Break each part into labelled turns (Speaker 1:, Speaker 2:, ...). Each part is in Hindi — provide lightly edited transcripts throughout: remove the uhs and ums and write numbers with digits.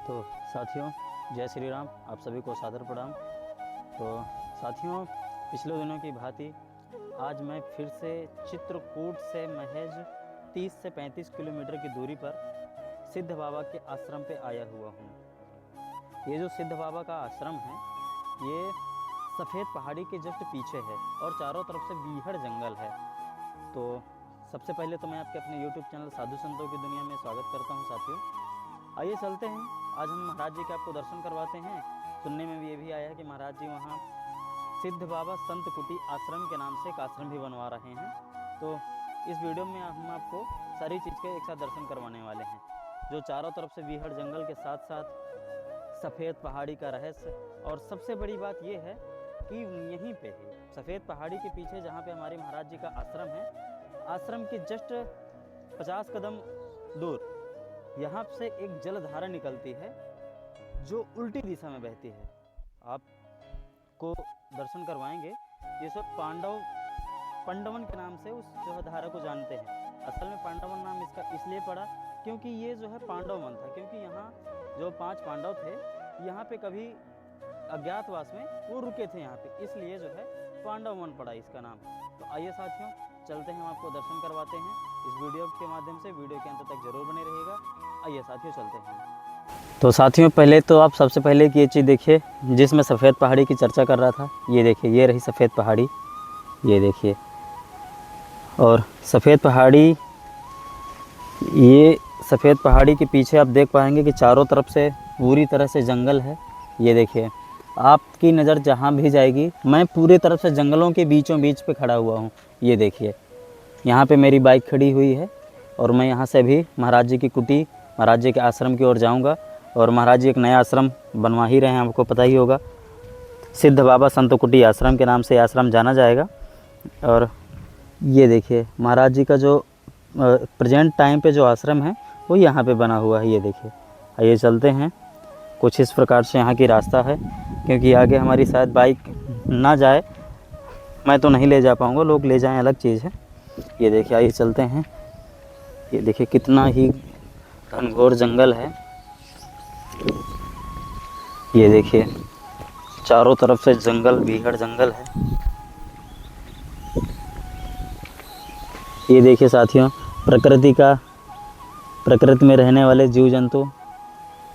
Speaker 1: तो साथियों, जय श्री राम। आप सभी को सादर प्रणाम। तो साथियों, पिछले दिनों की भांति आज मैं फिर से चित्रकूट से महज 30 से 35 किलोमीटर की दूरी पर सिद्ध बाबा के आश्रम पे आया हुआ हूँ। ये जो सिद्ध बाबा का आश्रम है, ये सफ़ेद पहाड़ी के जस्ट पीछे है और चारों तरफ से बीहड़ जंगल है। तो सबसे पहले तो मैं आपके अपने YouTube चैनल साधु संतों की दुनिया में स्वागत करता हूँ। साथियों, आइए चलते हैं, आज हम महाराज जी के आपको दर्शन करवाते हैं। सुनने में भी ये भी आया है कि महाराज जी वहाँ सिद्ध बाबा संत कुटी आश्रम के नाम से एक आश्रम भी बनवा रहे हैं। तो इस वीडियो में हम आपको सारी चीज़ के एक साथ दर्शन करवाने वाले हैं, जो चारों तरफ से बीहड़ जंगल के साथ साथ सफ़ेद पहाड़ी का रहस्य। और सबसे बड़ी बात यह है कि यहीं पे ही सफ़ेद पहाड़ी के पीछे जहाँ पे हमारे महाराज जी का आश्रम है, आश्रम के जस्ट 50 कदम दूर यहाँ से एक जलधारा निकलती है जो उल्टी दिशा में बहती है। आपको दर्शन करवाएंगे। ये सब पांडवन के नाम से उस जो धारा को जानते हैं। असल में पांडवन नाम इसका इसलिए पड़ा क्योंकि ये जो है पांडव वन था, क्योंकि यहाँ जो 5 पांडव थे, यहाँ पे कभी अज्ञातवास में वो रुके थे यहाँ पे, इसलिए जो है पांडव वन पड़ा इसका नाम। तो आइए साथियों, चलते हैं, हम आपको दर्शन करवाते हैं इस वीडियो के माध्यम से। वीडियो के अंत तक जरूर बने रहिएगा। आइए साथियों, चलते हैं। तो साथियों, पहले तो आप सबसे पहले की ये चीज़ देखिए जिसमें सफ़ेद पहाड़ी की चर्चा कर रहा था। ये देखिए, ये रही सफ़ेद पहाड़ी, ये देखिए। और सफ़ेद पहाड़ी, ये सफ़ेद पहाड़ी के पीछे आप देख पाएंगे कि चारों तरफ से पूरी तरह से जंगल है। ये देखिए, आपकी नज़र जहाँ भी जाएगी, मैं पूरे तरफ से जंगलों के बीचों बीच पे खड़ा हुआ हूँ। ये देखिए, यहाँ पे मेरी बाइक खड़ी हुई है और मैं यहाँ से भी महाराज जी की कुटी, महाराज जी के आश्रम की ओर जाऊँगा। और महाराज जी एक नया आश्रम बनवा ही रहे हैं, आपको पता ही होगा। सिद्ध बाबा संत कुटी आश्रम के नाम से आश्रम जाना जाएगा। और ये देखिए, महाराज जी का जो प्रेजेंट टाइम पे जो आश्रम है वो यहाँ पे बना हुआ है। ये देखिए, आइए चलते हैं। कुछ इस प्रकार से यहाँ की रास्ता है, क्योंकि आगे हमारी शायद बाइक ना जाए, मैं तो नहीं ले जा पाऊँगा, लोग ले जाएँ अलग चीज़ है। ये देखिए, आइए चलते हैं। ये देखिए कितना ही घनघोर जंगल है। ये देखिए, चारों तरफ से जंगल, बीहड़ जंगल है। ये देखिए साथियों, प्रकृति में रहने वाले जीव जंतु,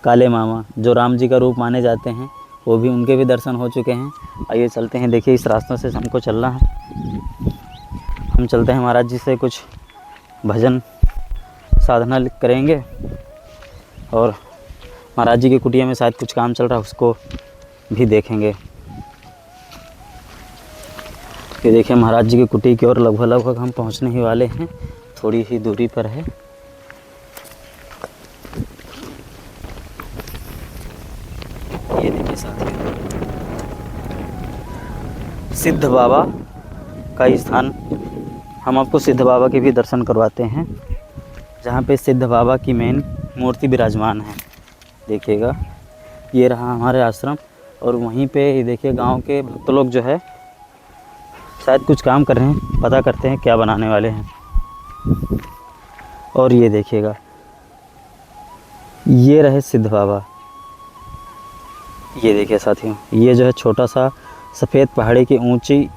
Speaker 1: काले मामा जो राम जी का रूप माने जाते हैं, वो भी, उनके भी दर्शन हो चुके हैं। आइए चलते हैं। देखिए, इस रास्ते से हमको चलना है। हम चलते हैं, महाराज जी से कुछ भजन साधना करेंगे और महाराज जी की कुटिया में शायद कुछ काम चल रहा है, उसको भी देखेंगे। ये देखिए, महाराज जी की कुटी की ओर लगभग हम पहुंचने ही वाले हैं, थोड़ी ही दूरी पर है। ये देखिए साथियों, सिद्ध बाबा का स्थान, हम आपको सिद्ध बाबा के भी दर्शन करवाते हैं, जहाँ पे सिद्ध बाबा की मेन मूर्ति विराजमान है। देखिएगा, ये रहा हमारे आश्रम। और वहीं पे ये देखिए, गांव के भक्त लोग जो है शायद कुछ काम कर रहे हैं, पता करते हैं क्या बनाने वाले हैं। और ये देखिएगा, ये रहे सिद्ध बाबा। ये देखिए साथियों, ये जो है छोटा सा सफ़ेद पहाड़ी की ऊंची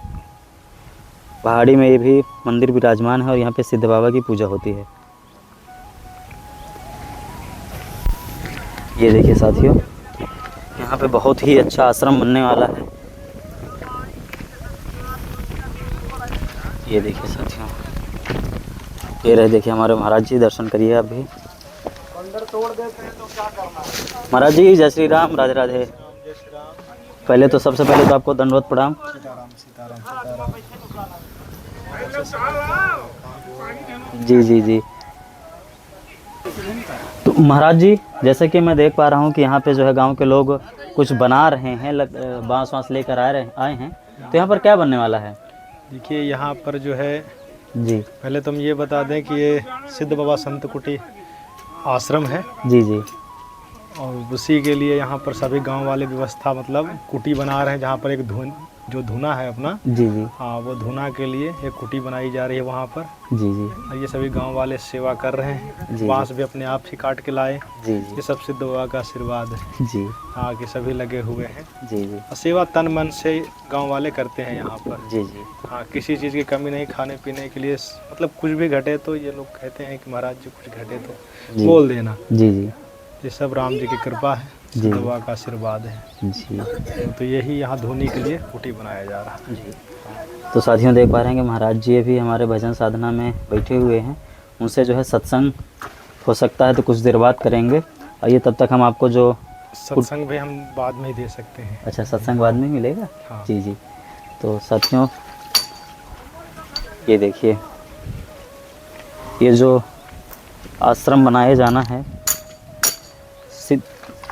Speaker 1: पहाड़ी में ये भी मंदिर विराजमान है और यहाँ पे सिद्ध बाबा की पूजा होती है। ये देखिए साथियों, यहाँ पे बहुत ही अच्छा आश्रम बनने वाला है। ये देखिए साथियों, ये रहे, देखिए हमारे महाराज जी, दर्शन करिए आप भी।
Speaker 2: अंदर तोड़ देते हैं तो क्या करना है?
Speaker 1: महाराज जी जय श्री राम, राधे राधे। पहले तो सबसे पहले तो आपको दंडवत प्रणाम। जी जी जी। तो महाराज जी, जैसे कि मैं देख पा रहा हूँ कि यहाँ पे जो है गांव के लोग कुछ बना रहे हैं, बांस लेकर आए हैं। तो यहाँ पर क्या बनने वाला है?
Speaker 2: देखिए, यहाँ पर जो है
Speaker 1: जी,
Speaker 2: पहले तो हम ये बता दें कि ये सिद्ध बाबा संत कुटी आश्रम है।
Speaker 1: जी जी।
Speaker 2: और उसी के लिए यहाँ पर सभी गांव वाले व्यवस्था, मतलब कुटी बना रहे हैं, जहाँ पर एक जो धुना है अपना,
Speaker 1: जी जी
Speaker 2: हाँ वो धुना के लिए एक कुटी बनाई जा रही है वहाँ पर।
Speaker 1: जी जी
Speaker 2: और ये सभी गांव वाले सेवा कर रहे
Speaker 1: जी,
Speaker 2: हैं।
Speaker 1: जी।
Speaker 2: बांस भी अपने आप ही काट के लाए।
Speaker 1: जी
Speaker 2: ये सब सिद्ध बाबा का आशीर्वाद है।
Speaker 1: जी
Speaker 2: हाँ कि सभी लगे हुए हैं
Speaker 1: जी जी
Speaker 2: और सेवा तन मन से गांव वाले करते हैं यहाँ पर।
Speaker 1: जी जी
Speaker 2: हाँ किसी चीज़ की कमी नहीं, खाने पीने के लिए मतलब कुछ भी घटे तो ये लोग कहते हैं कि महाराज जी कुछ घटे तो
Speaker 1: जी
Speaker 2: बोल देना।
Speaker 1: जी जी
Speaker 2: ये सब राम जी की कृपा है,
Speaker 1: जी।
Speaker 2: सिद्ध बाबा का आशीर्वाद है।
Speaker 1: जी
Speaker 2: तो यही यहाँ धुनी के लिए कुटी बनाया जा रहा है।
Speaker 1: जी। तो साथियों देख पा रहे हैं कि महाराज जी अभी हमारे भजन साधना में बैठे हुए हैं। उनसे जो है सत्संग हो सकता है तो कुछ देर बाद करेंगे। और ये तब तक हम आपको जो
Speaker 2: सत्संग भी हम बाद में ही दे सकते हैं।
Speaker 1: अच्छा सत्संग बाद में मिलेगा।
Speaker 2: हाँ।
Speaker 1: जी जी। तो साथियों ये देखिए, ये जो आश्रम बनाया जाना है सिद्ध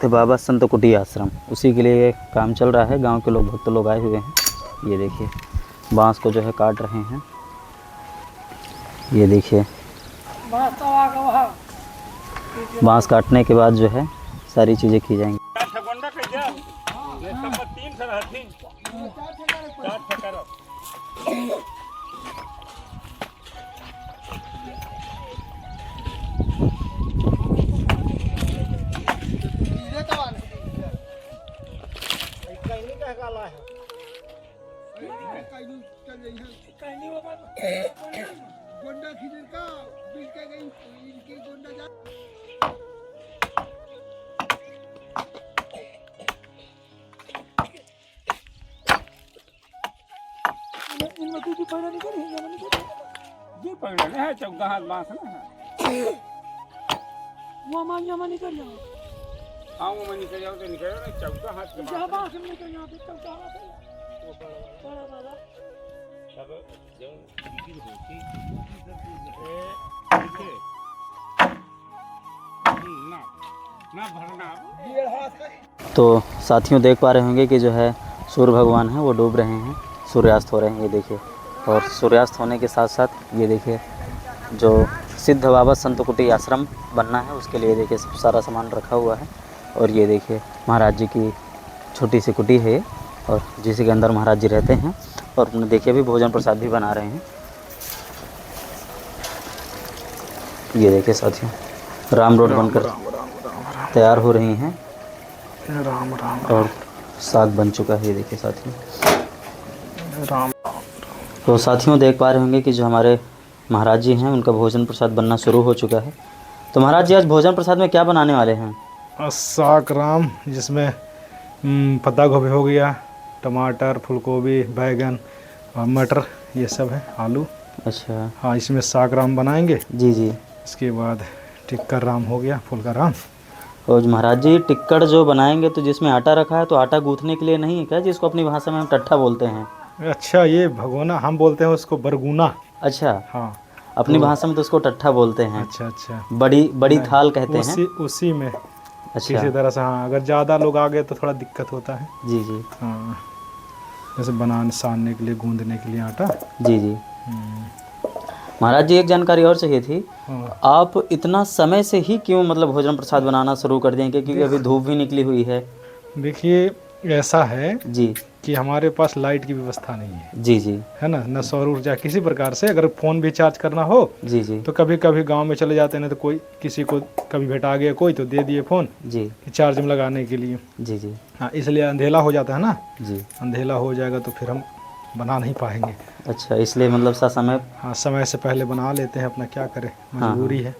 Speaker 1: बाबा संत कुटी आश्रम, उसी के लिए काम चल रहा है। गांव के लोग भक्त लोग आए हुए हैं। ये देखिए बांस को जो है काट रहे हैं। ये देखिए बांस काटने के बाद जो है सारी चीज़ें की जाएंगी।
Speaker 3: है चौका हाथ बांस ना वो मान जमा निकल जाओ। हाँ वो निकल जाओ तो निकल जाओ, चौका हाथ के बांस में निकल जाओ, चौका हाथ है वो बड़ा बड़ा सब जो बिल्कुल होती ना ना भरना।
Speaker 1: तो साथियों देख पा रहे होंगे कि जो है सूर्य भगवान हैं वो डूब रहे हैं, सूर्यास्त हो रहे हैं। ये देखिए, और सूर्यास्त होने के साथ साथ ये देखिए जो सिद्ध बाबा संत कुटी आश्रम बनना है उसके लिए देखिए सब सारा सामान रखा हुआ है। और ये देखिए महाराज जी की छोटी सी कुटी है और जिसी के अंदर महाराज जी रहते हैं। और उन्हें देखिए अभी भोजन प्रसाद भी बना रहे हैं। ये देखिए साथियों राम रोड बनकर तैयार हो रही हैं
Speaker 2: राम राम
Speaker 1: और साग बन चुका है। ये देखिए साथियों।
Speaker 2: राम।
Speaker 1: तो साथियों देख पा रहे होंगे कि जो हमारे महाराज जी हैं उनका भोजन प्रसाद बनना शुरू हो चुका है। तो महाराज जी आज भोजन प्रसाद में क्या बनाने वाले हैं?
Speaker 2: साग राम, जिसमें पत्ता गोभी हो गया, टमाटर, फूलगोभी, बैगन और मटर, ये सब है, आलू।
Speaker 1: अच्छा।
Speaker 2: हाँ इसमें साग राम बनाएंगे।
Speaker 1: जी जी।
Speaker 2: इसके बाद टिक्कर राम हो गया, फुल का राम।
Speaker 1: और महाराज जी टिक्कड़ जो बनाएंगे तो जिसमें आटा रखा है तो आटा गूँथने के लिए नहीं है क्या, जिसको अपनी भाषा में हम टट्ठा बोलते हैं?
Speaker 2: अच्छा ये भगोना, हम बोलते हैं उसको बरगुना।
Speaker 1: अच्छा।
Speaker 2: हाँ
Speaker 1: अपनी भाषा में तो उसको टट्ठा बोलते हैं।
Speaker 2: अच्छा अच्छा।
Speaker 1: बड़ी बड़ी थाल कहते हैं।
Speaker 2: उसी में
Speaker 1: अच्छा।
Speaker 2: इसी तरह से। हाँ अगर ज़्यादा लोग आ गए तो थोड़ा दिक्कत होता है।
Speaker 1: जी जी।
Speaker 2: हाँ जैसे बनाने सानने के लिए, गूंदने के लिए आटा।
Speaker 1: जी जी। महाराज जी एक जानकारी और चाहिए थी।
Speaker 2: हाँ।
Speaker 1: आप इतना समय से ही क्यों मतलब भोजन प्रसाद बनाना शुरू कर देंगे, क्योंकि अभी धूप भी निकली हुई है?
Speaker 2: देखिए ऐसा है
Speaker 1: जी
Speaker 2: कि हमारे पास लाइट की व्यवस्था नहीं है।
Speaker 1: जी जी।
Speaker 2: है ना, न सौर ऊर्जा किसी प्रकार से। अगर फ़ोन भी चार्ज करना हो
Speaker 1: जी जी।
Speaker 2: तो कभी कभी गांव में चले जाते हैं, तो कोई किसी को कभी भेटा गया कोई तो दे दिए फ़ोन
Speaker 1: जी
Speaker 2: चार्ज में लगाने के लिए।
Speaker 1: जी जी।
Speaker 2: हाँ इसलिए अंधेला हो जाता है ना।
Speaker 1: जी।
Speaker 2: अंधेला हो जाएगा तो फिर हम बना नहीं पाएंगे।
Speaker 1: अच्छा, इसलिए मतलब सा समय।
Speaker 2: हाँ समय से पहले बना लेते हैं, अपना क्या करें, मजबूरी है।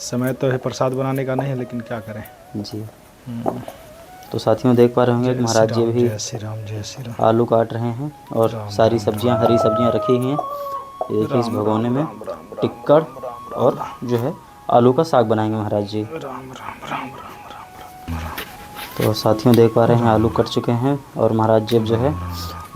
Speaker 2: समय तो है प्रसाद बनाने का नहीं है, लेकिन क्या करें।
Speaker 1: जी। तो साथियों देख पा रहे होंगे कि महाराज जी भी
Speaker 2: जय श्री राम, जय श्री राम।
Speaker 1: आलू काट रहे हैं और सारी सब्जियां, हरी सब्जियां रखी हुई हैं। ये देखिए इस भगोने में टिक्कड़ और जो है आलू का साग बनाएंगे महाराज जी।
Speaker 2: राम राम राम राम राम।
Speaker 1: तो साथियों देख पा रहे हैं आलू कट चुके हैं और महाराज जी अब जो है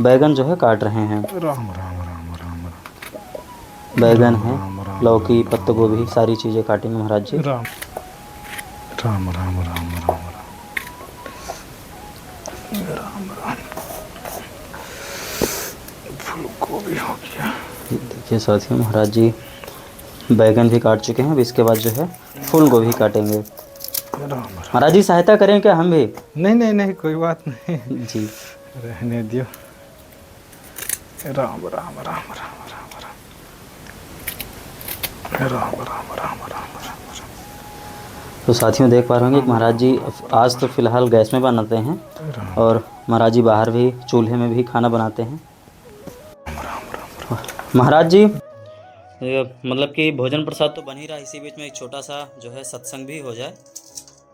Speaker 1: बैगन जो है काट रहे हैं।
Speaker 2: राम राम राम राम।
Speaker 1: बैगन है, लौकी, पत्ता गोभी, सारी चीज़ें काटेंगे महाराज जी।
Speaker 2: राम राम राम राम राम राम राम। फूलगोभी हो गया।
Speaker 1: देखिए साथियों महाराज जी बैगन भी काट चुके हैं। अब इसके बाद जो है फूल गोभी काटेंगे। महाराज जी सहायता करें क्या हम भी?
Speaker 2: नहीं नहीं नहीं, कोई बात नहीं
Speaker 1: जी।
Speaker 2: रहने दियो। राम राम राम राम राम राम राम राम राम राम।
Speaker 1: तो साथियों देख पा रहे होंगे कि महाराज जी आज तो फिलहाल गैस में बनाते हैं और महाराज जी बाहर भी चूल्हे में भी खाना बनाते हैं। महाराज जी मतलब कि भोजन प्रसाद तो बन ही रहा है, इसी बीच में एक छोटा सा जो है सत्संग भी हो जाए।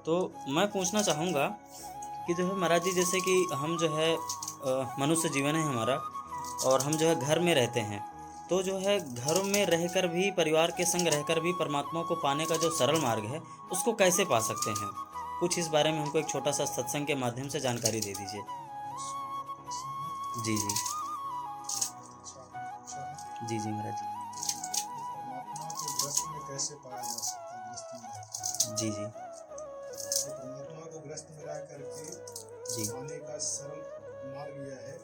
Speaker 1: तो मैं पूछना चाहूँगा कि जो है महाराज जी, जैसे कि हम जो है मनुष्य जीवन है हमारा और हम जो है घर में रहते हैं, तो जो है घरों में रहकर भी, परिवार के संग रहकर भी परमात्मा को पाने का जो सरल मार्ग है उसको कैसे पा सकते हैं? कुछ इस बारे में हमको एक छोटा सा सत्संग के माध्यम से जानकारी दे दीजिए। जी जी जी जी महाराज जी।
Speaker 2: परमात्मा को ग्रस्त में कैसे पाया जा सकता है? ग्रस्त में रहकर
Speaker 1: जी जी
Speaker 2: तो परमात्मा को ग्रस्त में रह करके
Speaker 1: जी
Speaker 2: पाने का सरल मार्ग यह है।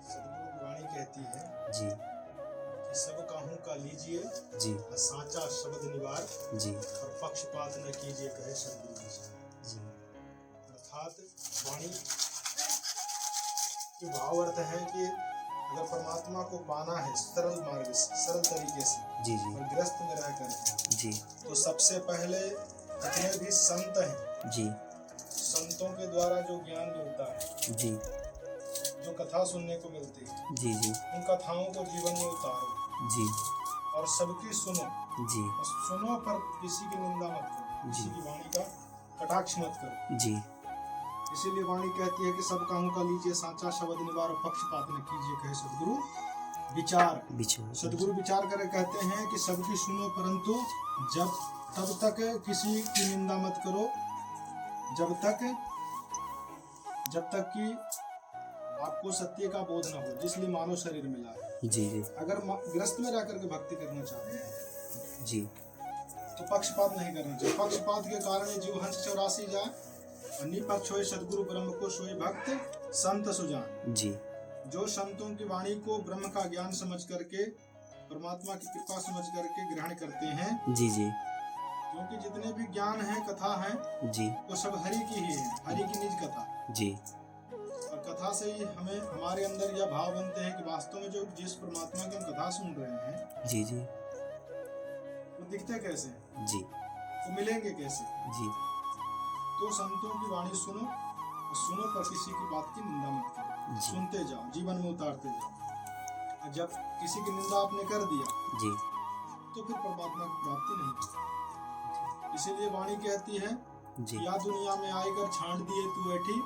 Speaker 2: सदगुरु की वाणी कहती है
Speaker 1: जी
Speaker 2: कि सब काहू का लीजिए
Speaker 1: जी
Speaker 2: और साचा शब्द निवार
Speaker 1: जी
Speaker 2: और पक्षपात न कीजिए, कहे सदगुरु
Speaker 1: जी
Speaker 2: अर्थात वाणी के भाव अर्थ है कि अगर परमात्मा को पाना है सरल मार्ग से, सरल तरीके से
Speaker 1: जी जी
Speaker 2: और ग्रस्त में रह कर,
Speaker 1: जी
Speaker 2: तो सबसे पहले जितने भी संत हैं,
Speaker 1: जी
Speaker 2: संतों के द्वारा जो ज्ञान मिलता है,
Speaker 1: जी
Speaker 2: जो कथा सुनने को मिलती है,
Speaker 1: जी जी
Speaker 2: उन कथाओं को जीवन में उतारो
Speaker 1: जी
Speaker 2: और सबकी सुनो।
Speaker 1: जी
Speaker 2: और सुनो पर किसी की निंदा मत करो, किसी की वाणी का कटाक्ष मत करो।
Speaker 1: जी
Speaker 2: इसीलिए वाणी कहती है कि सब काहू का लीजिए साचा शब्द निवार और पक्षपात न कीजिए, कहे सदगुरु विचार।
Speaker 1: विचार
Speaker 2: सदगुरु विचार कर कहते हैं कि सबकी सुनो, परंतु तब तक किसी की निंदा मत करो जब तक कि आपको सत्य का बोध न हो, जिसलिए मानव शरीर मिला है।
Speaker 1: जी जी
Speaker 2: अगर ग्रस्त में रह करके भक्ति करना चाहते हैं
Speaker 1: जी
Speaker 2: तो पक्षपात नहीं करना चाहिए। पक्षपात के कारण जीव हंस 84 जाए, निपक्ष होए सदगुरु ब्रह्म को सोए भक्त संत सुजान।
Speaker 1: जी
Speaker 2: जो संतों की वाणी को ब्रह्म का ज्ञान समझ करके, परमात्मा की कृपा समझ करके ग्रहण करते हैं,
Speaker 1: जी जी
Speaker 2: क्योंकि जितने भी ज्ञान है, कथा है,
Speaker 1: जी
Speaker 2: वो सब हरि की ही है, हरि की निज कथा।
Speaker 1: जी
Speaker 2: और कथा से ही हमें हमारे अंदर यह भाव बनते हैं कि वास्तव में जो जिस परमात्मा की हम कथा सुन रहे हैं
Speaker 1: जी जी
Speaker 2: वो दिखते कैसे हैं,
Speaker 1: जी
Speaker 2: वो मिलेंगे कैसे।
Speaker 1: जी
Speaker 2: तो संतों की वाणी सुनो और सुनो पर किसी की बात की निंदा मत करो,
Speaker 1: जी।
Speaker 2: सुनते जाओ, जीवन में उतारते जाओ। और जब किसी की निंदा आपने कर दिया
Speaker 1: जी
Speaker 2: तो फिर परमात्मा की प्राप्ति नहीं होती। इसीलिए वाणी कहती है
Speaker 1: जी
Speaker 2: या दुनिया में आकर छांट दिए तू बैठी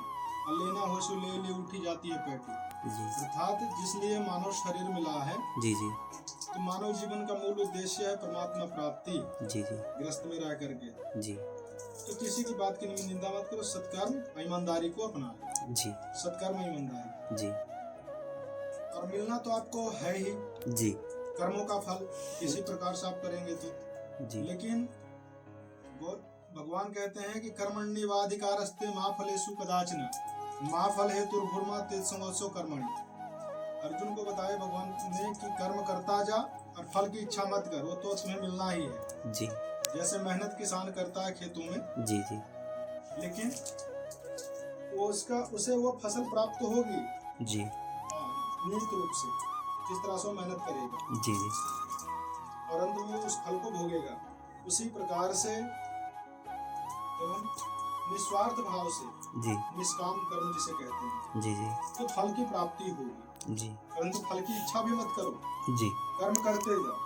Speaker 2: और लेना हो सो ले ले उठी जाती है पैठी।
Speaker 1: जी
Speaker 2: अर्थात जिसलिए मानव शरीर मिला है,
Speaker 1: जी जी
Speaker 2: तो मानव जीवन का मूल उद्देश्य है परमात्मा प्राप्ति,
Speaker 1: जी जी
Speaker 2: ग्रस्त में रह करके।
Speaker 1: जी
Speaker 2: तो किसी की बात की निंदा मत करो, सत्कर्म ईमानदारी को अपना लो।
Speaker 1: जी
Speaker 2: सत्कर्म ईमानदारी,
Speaker 1: जी
Speaker 2: और मिलना तो आपको है ही
Speaker 1: जी
Speaker 2: कर्मों का फल, किसी प्रकार से आप करेंगे तो।
Speaker 1: जी
Speaker 2: लेकिन भगवान कहते हैं कि कर्मण्येवाधिकारस्ते मा फलेषु कदाचन मा फल हेतुर्भुर्मा तेजसंगोत्सव कर्मणि। अर्जुन को बताए भगवान ने कि कर्म करता जा और फल की इच्छा मत कर, वो तो तुम्हें मिलना ही है।
Speaker 1: जी
Speaker 2: जैसे मेहनत किसान करता है खेतों में,
Speaker 1: जी जी
Speaker 2: लेकिन उसे वो फसल प्राप्त होगी
Speaker 1: जी
Speaker 2: नियत रूप से, जिस तरह से वो मेहनत करेगा,
Speaker 1: जी जी
Speaker 2: और अंत में उस फल को भोगेगा। उसी प्रकार से जब हम निस्वार्थ भाव से,
Speaker 1: जी
Speaker 2: निष्काम कर्म जिसे कहते हैं,
Speaker 1: जी जी
Speaker 2: तो फल की प्राप्ति होगी।
Speaker 1: जी
Speaker 2: परंतु फल की इच्छा भी मत करो,
Speaker 1: जी
Speaker 2: कर्म करते जाओ,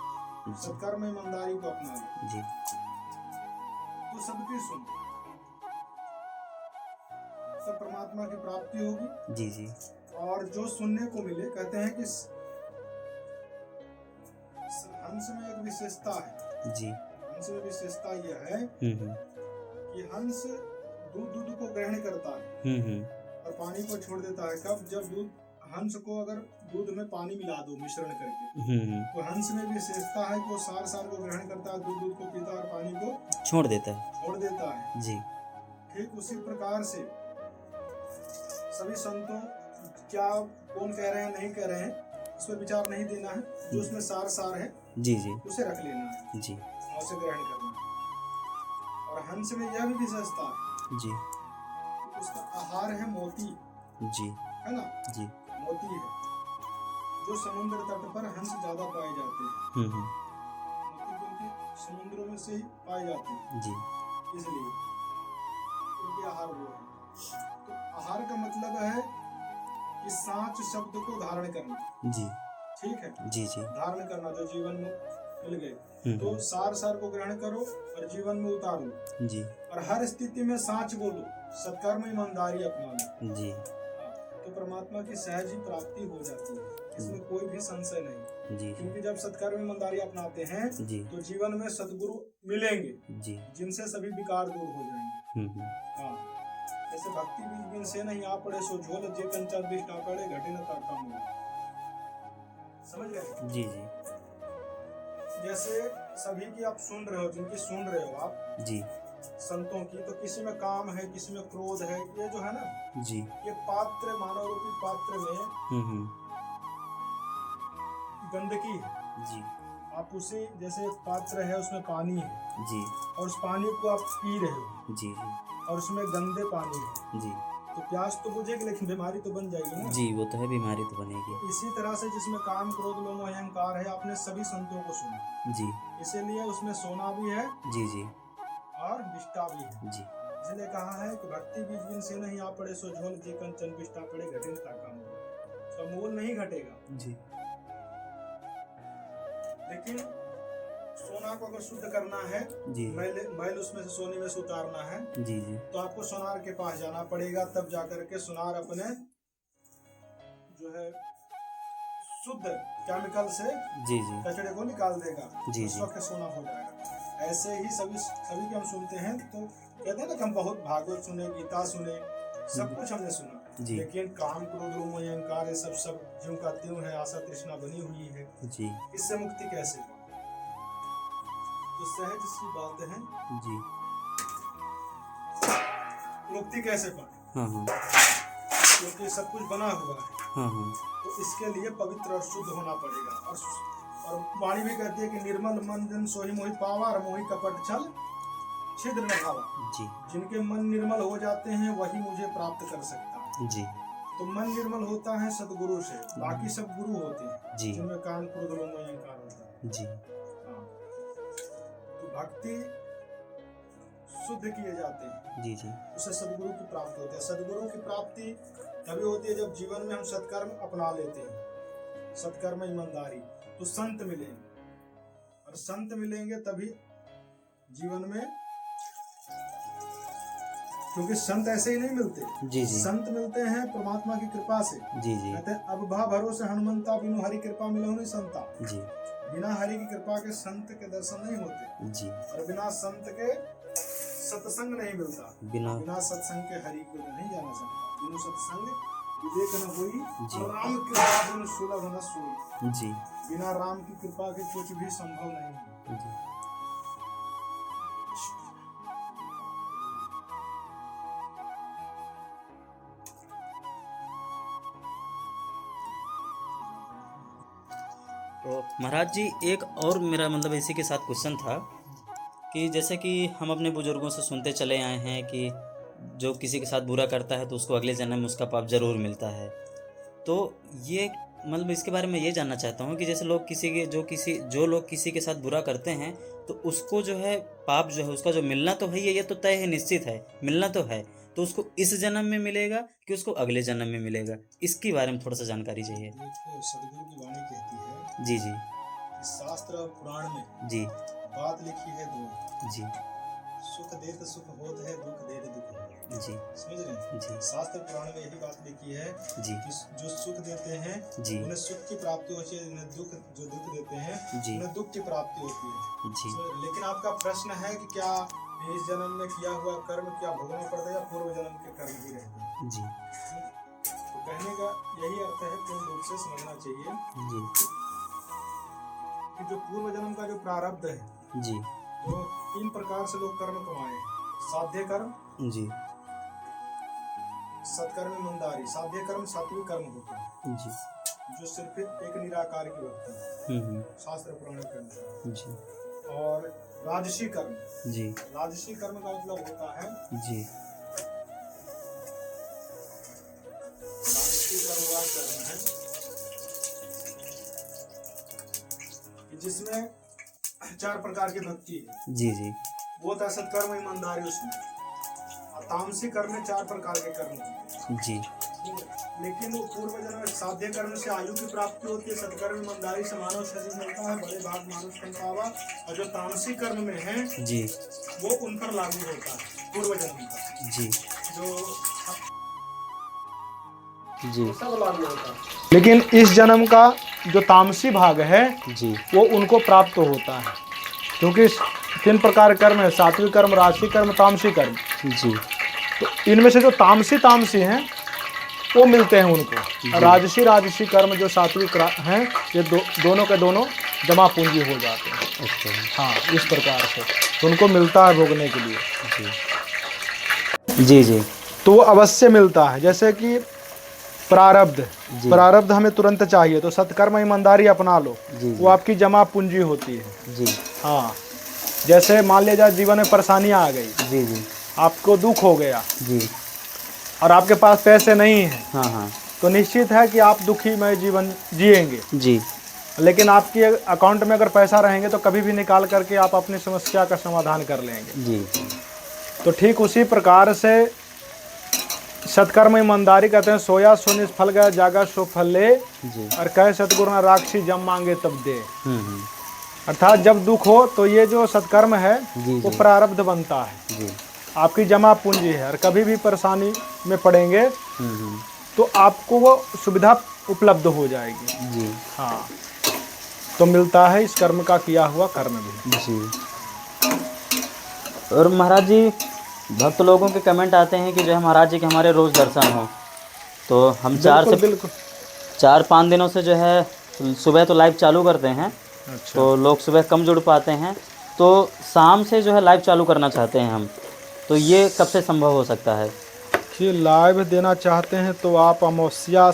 Speaker 2: सत्कर्म ईमानदारी को अपना लो।
Speaker 1: जी
Speaker 2: तो सबकी सुन, सब परमात्मा की प्राप्ति होगी।
Speaker 1: जी जी
Speaker 2: और जो सुनने को मिले, कहते हैं कि हंस में एक विशेषता है।
Speaker 1: जी
Speaker 2: हंस में विशेषता यह है
Speaker 1: हम्म
Speaker 2: कि हंस दूध को ग्रहण करता है और पानी को छोड़ देता है। कब? जब हंस को अगर दूध में पानी मिला दो मिश्रण करके, तो हंस में विशेषता है कि वो सार को ग्रहण करता है, दूध को पीता है और पानी को
Speaker 1: छोड़ देता है
Speaker 2: जी। ठीक उसी प्रकार से सभी संतों, क्या कौन कह रहे हैं नहीं कह रहे हैं, इस पर विचार नहीं देना है। जो उसमें सार है
Speaker 1: जी जी
Speaker 2: उसे रख लेना है
Speaker 1: जी
Speaker 2: और उसे ग्रहण करना है। और हंस में यह भी विशेषता है
Speaker 1: जी
Speaker 2: उसका आहार है मोती,
Speaker 1: जी
Speaker 2: है ना,
Speaker 1: जी
Speaker 2: मोती है। जो समुद्र तट पर हंस ज्यादा पाए जाते हैं, क्योंकि समुद्रों में से ही पाए जाते हैं,
Speaker 1: जी
Speaker 2: इसलिए क्योंकि आहार वो है। तो आहार का मतलब है कि सांच शब्द को धारण करना,
Speaker 1: जी
Speaker 2: ठीक है,
Speaker 1: जी जी
Speaker 2: धारण करना जो जीवन में मिल गए, तो सार को ग्रहण करो और जीवन में उतारो
Speaker 1: जी
Speaker 2: और हर स्थिति में सांच बोलो, सत्कर्म ईमानदारी अपना लो,
Speaker 1: जी
Speaker 2: तो परमात्मा की सहज ही प्राप्ति हो जाती है, इसमें कोई भी संशय नहीं।
Speaker 1: जी
Speaker 2: क्योंकि जब सत्कर्म ईमानदारी अपनाते हैं
Speaker 1: जी
Speaker 2: तो जीवन में सद्गुरु मिलेंगे
Speaker 1: जी
Speaker 2: जिनसे सभी विकार दूर हो जाएंगे। हाँ, जैसे भक्ति बीज बिन से नहीं आ पड़े सो झोल जे कंचन बिष्टा पड़े घटे न ताका मोल, समझ गए?
Speaker 1: जी जी
Speaker 2: जैसे सभी की आप सुन रहे हो, जिनकी सुन रहे हो आप
Speaker 1: जी
Speaker 2: संतों की, तो किसी में काम है, किसी में क्रोध है, ये जो है ना,
Speaker 1: जी
Speaker 2: ये पात्र, मानव रूपी पात्र में गंदगी है।
Speaker 1: जी
Speaker 2: आप उसे, जैसे एक पात्र है उसमें पानी है
Speaker 1: जी
Speaker 2: और उस पानी को आप पी रहे हो
Speaker 1: जी
Speaker 2: और उसमें गंदे पानी है,
Speaker 1: जी
Speaker 2: तो प्यास तो बुझेगी लेकिन बीमारी तो बन जाएगी ना।
Speaker 1: जी वो तो है, बीमारी तो बनेगी।
Speaker 2: इसी तरह से जिसमें काम क्रोध लोभ मोह अहंकार है, आपने सभी संतों को सुना,
Speaker 1: जी
Speaker 2: इसीलिए उसमें सोना भी है
Speaker 1: जी जी
Speaker 2: और विष्टा भी है।
Speaker 1: जी
Speaker 2: इसलिए कहा है कि भक्ति बीज बिन से नहीं आ पड़े सो झोल जे कंचन विष्टा पड़े घटे ताका मोल, उसका मोल नहीं घटेगा।
Speaker 1: जी
Speaker 2: लेकिन सोना को अगर शुद्ध करना है,
Speaker 1: जी
Speaker 2: मैल उसमें से सोने में से उतारना है,
Speaker 1: जी जी
Speaker 2: तो आपको सोनार के पास जाना पड़ेगा, तब जाकर के सोनार अपने जो है शुद्ध केमिकल से
Speaker 1: जी जी
Speaker 2: कचरे को निकाल देगा,
Speaker 1: जी,
Speaker 2: उस
Speaker 1: जी।
Speaker 2: वक्त सोना हो जाएगा। ऐसे ही सभी के हम सुनते हैं, तो कहते हैं ना कि हम बहुत भागवत सुने, गीता सुने, सब कुछ हमने सुना,
Speaker 1: जी।
Speaker 2: लेकिन काम क्रोध लोभ मोह अहंकार ये सब ज्यों का त्यों है, आशा तृष्णा बनी हुई है,
Speaker 1: जी
Speaker 2: इससे मुक्ति कैसे हो? तो सहज सी बात है,
Speaker 1: जी
Speaker 2: मुक्ति कैसे पाए?
Speaker 1: हाँ हाँ
Speaker 2: क्योंकि सब कुछ बना हुआ है,
Speaker 1: हाँ हाँ
Speaker 2: तो इसके लिए पवित्र और शुद्ध होना पड़ेगा। और वाणी भी कहती है कि निर्मल मन जन सोही मोहि पावा और मोहि कपट छल छिद्र न भावा।
Speaker 1: जी
Speaker 2: जिनके मन निर्मल हो जाते हैं वही मुझे प्राप्त कर सकता है।
Speaker 1: जी
Speaker 2: तो मन निर्मल होता है सदगुरु से, बाकी सब गुरु होते हैं
Speaker 1: जी
Speaker 2: जिनमें काम क्रोध लोभ मोह अहंकार होता है।
Speaker 1: जी
Speaker 2: हाँ। तो भक्ति शुद्ध किए जाते हैं,
Speaker 1: जी जी
Speaker 2: उससे सदगुरु की प्राप्ति होती है। सदगुरु की प्राप्ति तभी होती है जब जीवन में हम सत्कर्म अपना लेते हैं, सत्कर्म ईमानदारी, तो संत मिलेंगे, और संत मिलेंगे तभी जीवन में, क्योंकि संत ऐसे ही नहीं मिलते,
Speaker 1: जी जी
Speaker 2: संत मिलते हैं परमात्मा की कृपा से।
Speaker 1: जी जी
Speaker 2: कहते हैं अब भा भरोसे हनुमंता बिनु हरि कृपा मिलो नहीं संता।
Speaker 1: जी
Speaker 2: बिना हरि की कृपा के संत के दर्शन नहीं होते,
Speaker 1: जी
Speaker 2: और बिना संत के सत्संग नहीं मिलता,
Speaker 1: बिना
Speaker 2: बिना सत्संग के हरि को नहीं जाना सकता। बिनु सत्संग विवेक न होई,
Speaker 1: जी।
Speaker 2: और राम कृपा बिनु सुलभ न सोई।
Speaker 1: जी
Speaker 2: बिना राम की कृपा के कुछ भी संभव नहीं है।
Speaker 1: जी तो महाराज जी, एक और मेरा मतलब इसी के साथ क्वेश्चन था कि जैसे कि हम अपने बुजुर्गों से सुनते चले आए हैं कि जो किसी के साथ बुरा करता है तो उसको अगले जन्म में उसका पाप जरूर मिलता है। तो ये मतलब इसके बारे में ये जानना चाहता हूँ कि जैसे लोग जो लोग किसी के साथ बुरा करते हैं तो उसको जो है पाप जो है उसका जो मिलना तो है, ये तो तय है, निश्चित है, मिलना तो है, तो उसको इस जन्म में मिलेगा कि उसको अगले जन्म में मिलेगा, इसके बारे में थोड़ा सा जानकारी चाहिए।
Speaker 2: देखो, सदगुरु की वाणी कहती है
Speaker 1: जी जी
Speaker 2: कि शास्त्र और पुराण में
Speaker 1: जी
Speaker 2: बात लिखी है दो,
Speaker 1: जी
Speaker 2: सुख देत सुख होत है, दुख देत दुख होत है।
Speaker 1: जी
Speaker 2: समझ रहे हैं?
Speaker 1: जी
Speaker 2: शास्त्र पुराण में यही बात लिखी है
Speaker 1: जी
Speaker 2: कि जो सुख देते हैं
Speaker 1: जी
Speaker 2: उन्हें सुख की प्राप्ति होती है, उन्हें जो दुख देते हैं
Speaker 1: जी
Speaker 2: उन्हें दुख की प्राप्ति होती है।
Speaker 1: जी
Speaker 2: लेकिन आपका प्रश्न है कि क्या इस जन्म में किया हुआ कर्म क्या भोगना पड़ता है या पूर्व जन्म के कर्म भी रहते हैं?
Speaker 1: जी
Speaker 2: तो कहने का यही अर्थ है, पूर्ण रूप से समझना चाहिए
Speaker 1: जी
Speaker 2: कि जो पूर्व जन्म का जो प्रारब्ध है,
Speaker 1: जी
Speaker 2: तो 3 प्रकार से लोग कर्म कमाए हैं। साध्य कर्म,
Speaker 1: जी
Speaker 2: सत्कर्म, ईमानदारी। साध्य कर्म सात्विक कर्म होता है
Speaker 1: जी
Speaker 2: जो सिर्फ एक निराकार की भक्ति है, शास्त्र पुराण के अनुसार।
Speaker 1: जी
Speaker 2: और राजसी कर्म,
Speaker 1: जी
Speaker 2: राजसी कर्म का मतलब होता है,
Speaker 1: जी
Speaker 2: राजसी कर्म वह कर्म है जिसमें 4 प्रकार की भक्ति है,
Speaker 1: जी जी
Speaker 2: वो था सत्कर्म ईमानदारी उसमें। और तामसिक कर्म में 4 प्रकार के कर्म होते हैं।
Speaker 1: जी
Speaker 2: लेकिन वो पूर्व जन्म में साध्य कर्म से आयु की प्राप्ति होती है, सत्कर्म ईमानदारी से मानव शरीर मिलता है, बड़े भाग मानुष बन पावा। और जो तामसिक कर्म में है
Speaker 1: जी
Speaker 2: वो उन पर लागू होता है पूर्व जन्म का,
Speaker 1: जी
Speaker 2: जो
Speaker 1: जी
Speaker 2: सब लागू होता है। लेकिन इस जन्म का जो तामसी भाग है
Speaker 1: जी
Speaker 2: वो उनको प्राप्त होता है, क्योंकि 3 प्रकार कर्म है, सात्विक कर्म, राजसिक कर्म, तामसिक कर्म।
Speaker 1: जी
Speaker 2: तो इनमें से जो तामसी हैं वो मिलते हैं उनको। राजसी कर्म जो सात्विक हैं ये दोनों के दोनों जमा पूंजी हो जाते हैं।
Speaker 1: अच्छा
Speaker 2: हाँ, इस प्रकार से तो उनको मिलता है भोगने के लिए।
Speaker 1: जी जी जी
Speaker 2: तो वो अवश्य मिलता है। जैसे कि प्रारब्ध हमें तुरंत चाहिए, तो सत्कर्म ईमानदारी अपना लो,
Speaker 1: जी
Speaker 2: वो आपकी जमा पूंजी होती है।
Speaker 1: जी
Speaker 2: हाँ, जैसे मान लिया जाए जीवन में परेशानियाँ आ गई,
Speaker 1: जी जी
Speaker 2: आपको दुख हो गया
Speaker 1: जी
Speaker 2: और आपके पास पैसे नहीं हैं,
Speaker 1: हाँ हाँ
Speaker 2: तो निश्चित है कि आप दुखीमय जीवन जिएंगे।
Speaker 1: जी
Speaker 2: लेकिन आपके अकाउंट में अगर पैसा रहेंगे तो कभी भी निकाल करके आप अपनी समस्या का समाधान कर लेंगे।
Speaker 1: जी
Speaker 2: तो ठीक उसी प्रकार से सत्कर्म ईमानदारी कहते हैं, सोया सो निष्फल गया, जागा सो फल ले,
Speaker 1: जी
Speaker 2: और कहे सतगुरु ना राक्षी जब मांगे तब दे।
Speaker 1: हम्म।
Speaker 2: अर्थात जब दुख हो तो ये जो सत्कर्म है
Speaker 1: जी
Speaker 2: वो
Speaker 1: जी
Speaker 2: प्रारब्ध बनता है,
Speaker 1: जी
Speaker 2: आपकी जमा पूंजी है, और कभी भी परेशानी में पड़ेंगे
Speaker 1: हम्म।
Speaker 2: तो आपको वो सुविधा उपलब्ध हो जाएगी।
Speaker 1: जी
Speaker 2: हाँ, तो मिलता है इस कर्म का किया हुआ कर्म भी।
Speaker 1: जी। और महाराज जी, भक्त लोगों के कमेंट आते हैं कि जो है महाराज जी के हमारे रोज़ दर्शन हो, तो हम
Speaker 2: बिल्कुल
Speaker 1: 4-5 दिनों से जो है सुबह तो लाइव चालू करते हैं।
Speaker 2: अच्छा।
Speaker 1: तो लोग सुबह कम जुड़ पाते हैं, तो शाम से जो है लाइव चालू करना चाहते हैं हम, तो ये कब से संभव हो सकता है?
Speaker 2: ये लाइव देना चाहते हैं तो आप अमावस्या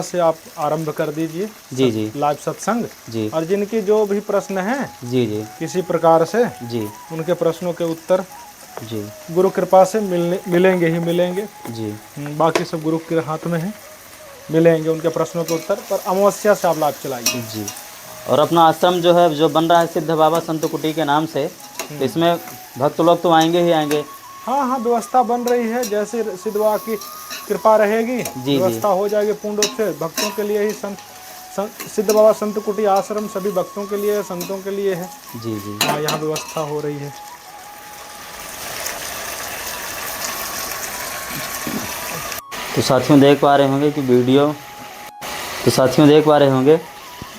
Speaker 2: से आप आरंभ कर दीजिए।
Speaker 1: जी जी
Speaker 2: लाइव सत्संग
Speaker 1: जी।
Speaker 2: और जिनकी जो भी प्रश्न हैं
Speaker 1: जी जी
Speaker 2: किसी प्रकार से
Speaker 1: जी
Speaker 2: उनके प्रश्नों के उत्तर
Speaker 1: जी
Speaker 2: गुरु कृपा से मिलेंगे ही मिलेंगे।
Speaker 1: जी।
Speaker 2: बाकी सब गुरु के हाथ में है, मिलेंगे उनके प्रश्नों के उत्तर। पर अमावस्या से आप लाइव चलाइए।
Speaker 1: जी। और अपना आश्रम जो है जो बन रहा है सिद्ध बाबा संत कुटी के नाम से, तो इसमें भक्त लोग तो आएंगे ही आएंगे।
Speaker 2: हाँ हाँ, व्यवस्था बन रही है, जैसे सिद्ध बाबा की कृपा रहेगी व्यवस्था हो जाएगी पूर्ण रूप से। भक्तों के लिए ही सिद्ध बाबा संत कुटी आश्रम सभी भक्तों के लिए है, संतों के लिए है।
Speaker 1: जी जी।
Speaker 2: हाँ, यहाँ व्यवस्था हो रही है।
Speaker 1: तो साथियों देख पा रहे होंगे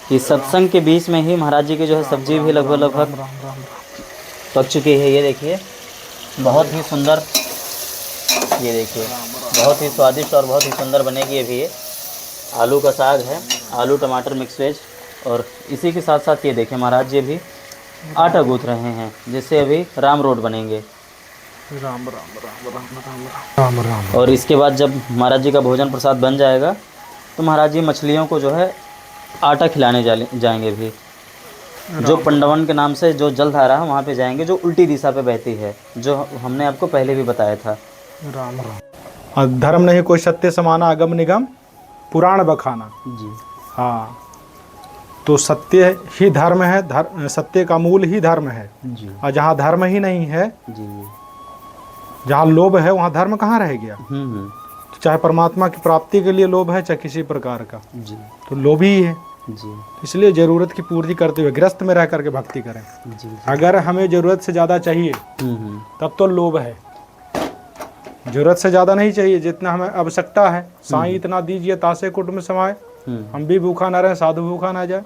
Speaker 1: कि सत्संग के बीच में ही महाराज जी की जो है सब्जी भी लगभग पक चुकी है। ये देखिए, बहुत ही सुंदर, ये देखिए बहुत ही स्वादिष्ट और बहुत ही सुंदर बनेगी अभी ये। आलू का साग है, आलू टमाटर मिक्स वेज। और इसी के साथ साथ ये देखिए महाराज जी अभी आटा गूंथ रहे हैं, जिससे अभी राम रोड बनेंगे।
Speaker 2: राम राम राम राम राम राम।
Speaker 1: और इसके बाद जब महाराज जी का भोजन प्रसाद बन जाएगा तो महाराज जी मछलियों को जो है आटा खिलाने जाएंगे भी। जो पंडवन के नाम से जो जलधारा है वहाँ पे जाएंगे, जो उल्टी दिशा पे बहती है, जो हमने आपको पहले भी बताया था।
Speaker 2: राम राम। धर्म नहीं कोई सत्य समाना, अगम निगम पुराण बखाना।
Speaker 1: जी
Speaker 2: हाँ, तो सत्य ही धर्म है, सत्य का मूल ही धर्म है।
Speaker 1: जी
Speaker 2: और जहाँ धर्म ही नहीं है,
Speaker 1: जी।
Speaker 2: जहाँ लोभ है वहाँ धर्म कहाँ रह गया। तो चाहे परमात्मा की प्राप्ति के लिए लोभ है, चाहे किसी प्रकार का,
Speaker 1: जी
Speaker 2: तो लोभ ही है।
Speaker 1: जी।
Speaker 2: इसलिए जरूरत की पूर्ति करते हुए गृहस्थ में रह करके भक्ति करें।
Speaker 1: जी।
Speaker 2: अगर हमें जरूरत से ज़्यादा चाहिए तब तो लोभ है। जरूरत से ज़्यादा नहीं चाहिए, जितना हमें आवश्यकता है। साईं इतना दीजिए तासे कुट में समाए, हम भी भूखा ना रहे, साधु भूखा ना जाए।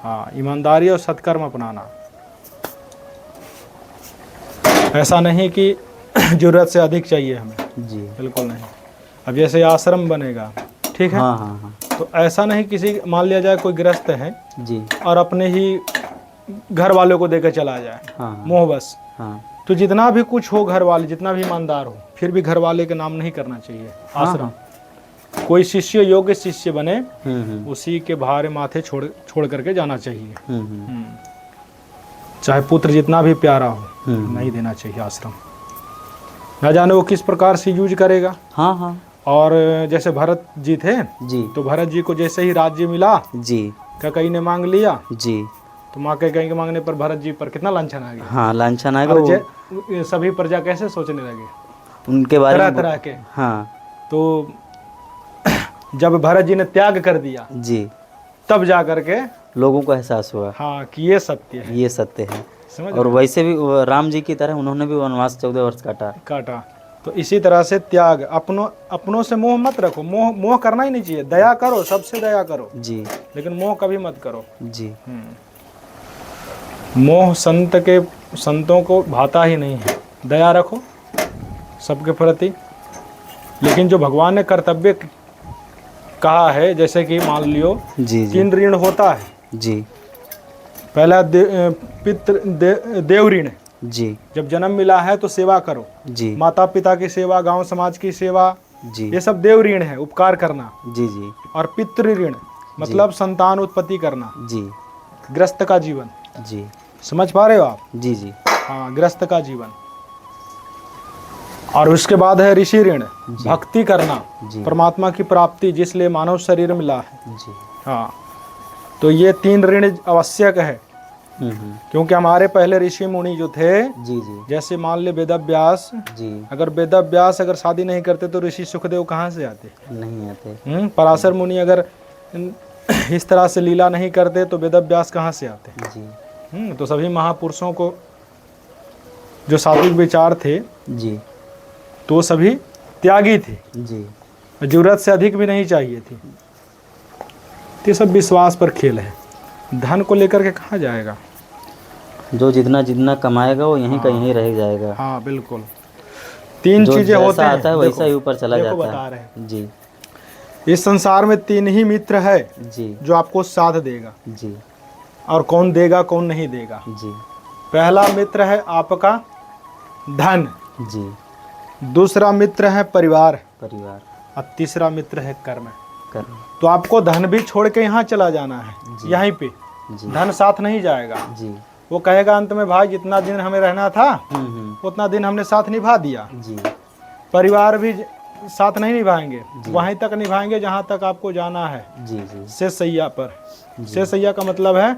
Speaker 2: हाँ, ईमानदारी और सत्कर्म अपनाना। ऐसा नहीं कि जरूरत से अधिक चाहिए हमें,
Speaker 1: जी
Speaker 2: बिल्कुल नहीं। अब जैसे आश्रम बनेगा, ठीक है,
Speaker 1: हाँ हाँ हाँ।
Speaker 2: तो ऐसा नहीं किसी, मान लिया जाए कोई गृहस्थ है
Speaker 1: जी,
Speaker 2: और अपने ही घर वालों को देकर चला जाए,
Speaker 1: हाँ
Speaker 2: मोह बस।
Speaker 1: हाँ।
Speaker 2: तो जितना भी कुछ हो, घर वाले जितना भी ईमानदार हो, फिर भी घर वाले के नाम नहीं करना चाहिए आश्रम। कोई शिष्य योग्य शिष्य बने, उसी के भारे माथे छोड़ करके जाना चाहिए। चाहे पुत्र जितना भी प्यारा हो, नहीं देना चाहिए आश्रम। न जाने वो किस प्रकार से यूज करेगा।
Speaker 1: हाँ हाँ।
Speaker 2: और जैसे भरत जी थे
Speaker 1: जी,
Speaker 2: तो भरत जी को जैसे ही राज्य मिला
Speaker 1: जी,
Speaker 2: कैकेयी ने मांग लिया,
Speaker 1: जी
Speaker 2: तो माँ कैकेयी के मांगने पर भरत जी पर कितना लांछन आ गया।
Speaker 1: हाँ, लांछन आएगा।
Speaker 2: और सभी प्रजा कैसे सोचने लगे
Speaker 1: उनके बारे
Speaker 2: तरह
Speaker 1: में।
Speaker 2: तरह के।
Speaker 1: हाँ
Speaker 2: तो जब भरत जी ने त्याग कर दिया
Speaker 1: जी,
Speaker 2: तब जा करके
Speaker 1: लोगों को एहसास हुआ
Speaker 2: हाँ कि ये सत्य है।
Speaker 1: ये सत्य है।
Speaker 2: समझ
Speaker 1: और वैसे भी वो राम जी की तरह उन्होंने भी वनवास 14 वर्ष काटा।
Speaker 2: तो इसी तरह से त्याग, अपनों से मोह मत रखो। मोह करना ही नहीं चाहिए। दया करो, सबसे दया करो,
Speaker 1: जी
Speaker 2: लेकिन मोह कभी मत करो।
Speaker 1: जी
Speaker 2: मोह संतों को भाता ही नहीं है। दया रखो सबके प्रति। लेकिन जो भगवान ने कर्तव्य कहा है, जैसे कि मान लियो
Speaker 1: जी
Speaker 2: 3 ऋण होता है।
Speaker 1: जी
Speaker 2: पहला देव ऋण।
Speaker 1: जी
Speaker 2: जब जन्म मिला है तो सेवा करो,
Speaker 1: जी
Speaker 2: माता पिता की सेवा, गांव समाज की सेवा,
Speaker 1: जी
Speaker 2: ये सब देव ऋण है, उपकार करना।
Speaker 1: जी जी
Speaker 2: और पितृ ऋण मतलब संतान उत्पत्ति करना,
Speaker 1: जी
Speaker 2: गृहस्थ का जीवन।
Speaker 1: जी
Speaker 2: समझ पा रहे हो आप?
Speaker 1: जी जी
Speaker 2: हाँ, गृहस्थ का जीवन। और उसके बाद है ऋषि ऋण, भक्ति करना,
Speaker 1: जी
Speaker 2: परमात्मा की प्राप्ति, जिसलिए मानव शरीर मिला है।
Speaker 1: जी।
Speaker 2: हाँ, तो ये 3 ऋण आवश्यक है। क्योंकि हमारे पहले ऋषि मुनि जो थे,
Speaker 1: जी जी
Speaker 2: जैसे मान ले वेदव्यास,
Speaker 1: जी,
Speaker 2: अगर वेदव्यास अगर शादी नहीं करते तो ऋषि सुखदेव कहाँ से आते?
Speaker 1: नहीं आते।
Speaker 2: पराशर मुनि अगर इस तरह से लीला नहीं करते तो वेदव्यास कहाँ से आते?
Speaker 1: जी
Speaker 2: तो सभी महापुरुषों को जो सात्विक विचार थे
Speaker 1: जी,
Speaker 2: तो सभी त्यागी थे,
Speaker 1: जी
Speaker 2: जरूरत से अधिक भी नहीं चाहिए थी। ये सब विश्वास पर खेल है। धन को लेकर के कहाँ जाएगा?
Speaker 1: जो जितना जितना कमाएगा वो यहीं का यहीं रह जाएगा।
Speaker 2: हाँ बिल्कुल। 3
Speaker 1: जो
Speaker 2: चीजें होते हैं,
Speaker 1: आता है वैसा ही ऊपर चला
Speaker 2: देखो
Speaker 1: जाता
Speaker 2: बता
Speaker 1: है।
Speaker 2: रहे हैं।
Speaker 1: जी
Speaker 2: इस संसार में 3 ही मित्र है
Speaker 1: जी
Speaker 2: जो आपको साथ देगा।
Speaker 1: जी
Speaker 2: और कौन देगा कौन नहीं देगा?
Speaker 1: जी
Speaker 2: पहला मित्र है आपका धन,
Speaker 1: जी,
Speaker 2: दूसरा मित्र है परिवार, और तीसरा मित्र है कर्म। तो आपको धन भी छोड़ के यहाँ चला जाना है, यहीं पे। धन साथ नहीं जाएगा।
Speaker 1: जी,
Speaker 2: वो कहेगा अंत में, भाई जितना दिन हमें रहना था उतना दिन हमने साथ निभा दिया।
Speaker 1: जी,
Speaker 2: परिवार भी साथ नहीं निभाएंगे, वहीं तक निभाएंगे जहाँ तक आपको जाना है।
Speaker 1: जी जी,
Speaker 2: शेष सैया पर। शेष सैया का मतलब है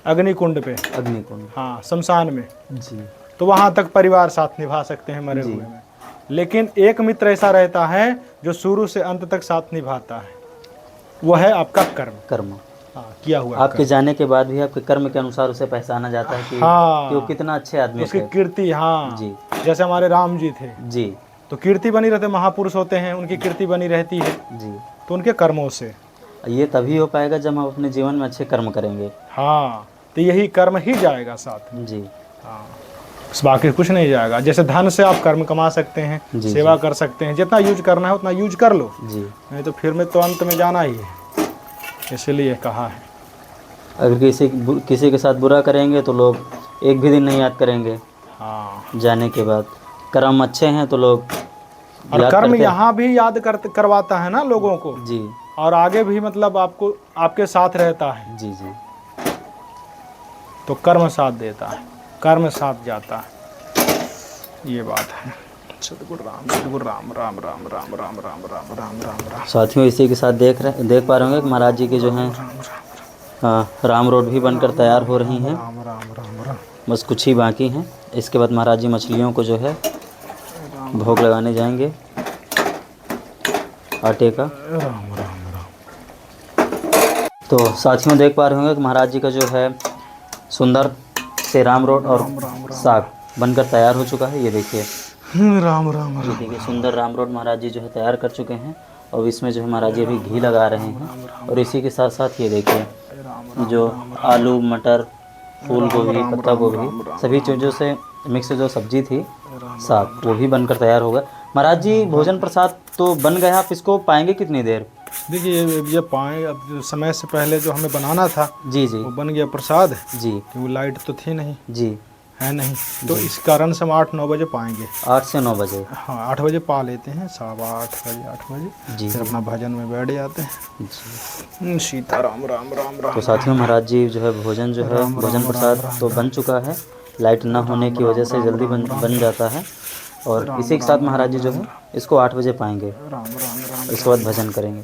Speaker 2: अग्निकुंड पे,
Speaker 1: अग्निकुंड।
Speaker 2: हाँ, शमशान में।
Speaker 1: जी,
Speaker 2: तो वहां तक परिवार साथ निभा सकते हैं मरे हुए में। लेकिन एक मित्र ऐसा रहता है जो शुरू से अंत तक साथ निभाता है, वो है आपका कर्म। हाँ, किया हुआ
Speaker 1: आपके जाने के बाद भी आपके कर्म के अनुसार उसे पहचाना जाता है कि,
Speaker 2: हाँ,
Speaker 1: कि वो कितना अच्छे आदमी
Speaker 2: उसकी
Speaker 1: थे।
Speaker 2: कीर्ति। हाँ
Speaker 1: जी,
Speaker 2: जैसे हमारे राम जी थे,
Speaker 1: जी
Speaker 2: तो कीर्ति बनी रहती, महापुरुष होते हैं, उनकी कीर्ति बनी रहती है।
Speaker 1: जी,
Speaker 2: तो उनके कर्मों से।
Speaker 1: ये तभी हो पाएगा जब हम अपने जीवन में अच्छे कर्म करेंगे।
Speaker 2: हाँ, तो यही कर्म ही जाएगा साथ में।
Speaker 1: जी,
Speaker 2: हाँ, बाकी कुछ नहीं जाएगा। जैसे धन से आप कर्म कमा सकते हैं,
Speaker 1: जी,
Speaker 2: सेवा कर सकते हैं, जितना यूज करना है उतना यूज कर लो।
Speaker 1: जी,
Speaker 2: नहीं तो फिर में तो अंत में जाना ही है, इसलिए कहा है।
Speaker 1: अगर किसी के साथ बुरा करेंगे तो लोग एक भी दिन नहीं याद करेंगे।
Speaker 2: हाँ,
Speaker 1: जाने के बाद कर्म अच्छे हैं तो लोग
Speaker 2: और
Speaker 1: याद
Speaker 2: कर्म
Speaker 1: करते हैं।
Speaker 2: यहाँ भी याद करवाता है ना लोगों को,
Speaker 1: जी,
Speaker 2: और आगे भी मतलब आपको आपके साथ रहता है।
Speaker 1: जी जी,
Speaker 2: तो कर्म साथ देता है, कर्म साथ जाता है, ये बात है। सतगुरु राम राम राम राम राम राम राम राम राम राम राम।
Speaker 1: साथियों इसी के साथ देख पा रहे होंगे कि महाराज जी के जो हैं राम रोड भी बनकर तैयार हो रही हैं।
Speaker 2: राम राम राम राम।
Speaker 1: बस कुछ ही बाकी हैं। इसके बाद महाराज जी मछलियों को जो है भोग लगाने जाएंगे आटे का।
Speaker 2: राम राम।
Speaker 1: तो साथियों देख पा रहे होंगे कि महाराज जी का जो है सुंदर से राम रोड और साग बनकर तैयार हो चुका है। ये देखिए,
Speaker 2: राम राम।
Speaker 1: ये देखिए सुंदर राम रोड महाराज जी जो है तैयार कर चुके हैं और इसमें जो है महाराज जी अभी घी लगा रहे हैं। और इसी के साथ साथ ये देखिए जो आलू मटर फूल गोभी पत्ता गोभी सभी चीज़ों से मिक्स जो सब्जी थी साग वो भी बनकर तैयार होगा। महाराज जी भोजन प्रसाद तो बन गया, आप इसको पाएंगे कितनी देर?
Speaker 2: देखिए ये पाए अब जो समय से पहले जो हमें बनाना था
Speaker 1: जी जी
Speaker 2: वो बन गया प्रसाद
Speaker 1: जी,
Speaker 2: कि वो लाइट तो थी नहीं,
Speaker 1: जी
Speaker 2: है नहीं, तो इस कारण से हम 8-9 बजे पाएंगे।
Speaker 1: 8 से 9 बजे।
Speaker 2: हाँ 8 बजे पा लेते हैं, 8:15 बजे 8 बजे
Speaker 1: जी
Speaker 2: फिर अपना भजन में बैठ जाते हैं।
Speaker 1: जी।
Speaker 2: सीता राम राम राम राम।
Speaker 1: तो साथियों महाराज जी जो है भोजन भोजन प्रसाद तो बन चुका है। लाइट ना होने की वजह से जल्दी बन जाता है। और इसी के साथ महाराज जी जो है इसको 8 बजे पाएंगे,
Speaker 2: राम राम राम।
Speaker 1: इसके बाद भजन करेंगे।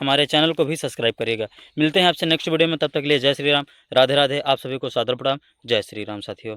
Speaker 1: हमारे चैनल को भी सब्सक्राइब करिएगा। मिलते हैं आपसे नेक्स्ट वीडियो में, तब तक के लिए जय श्री राम, राधे राधे। आप सभी को सादर प्रणाम। जय श्री राम साथियों।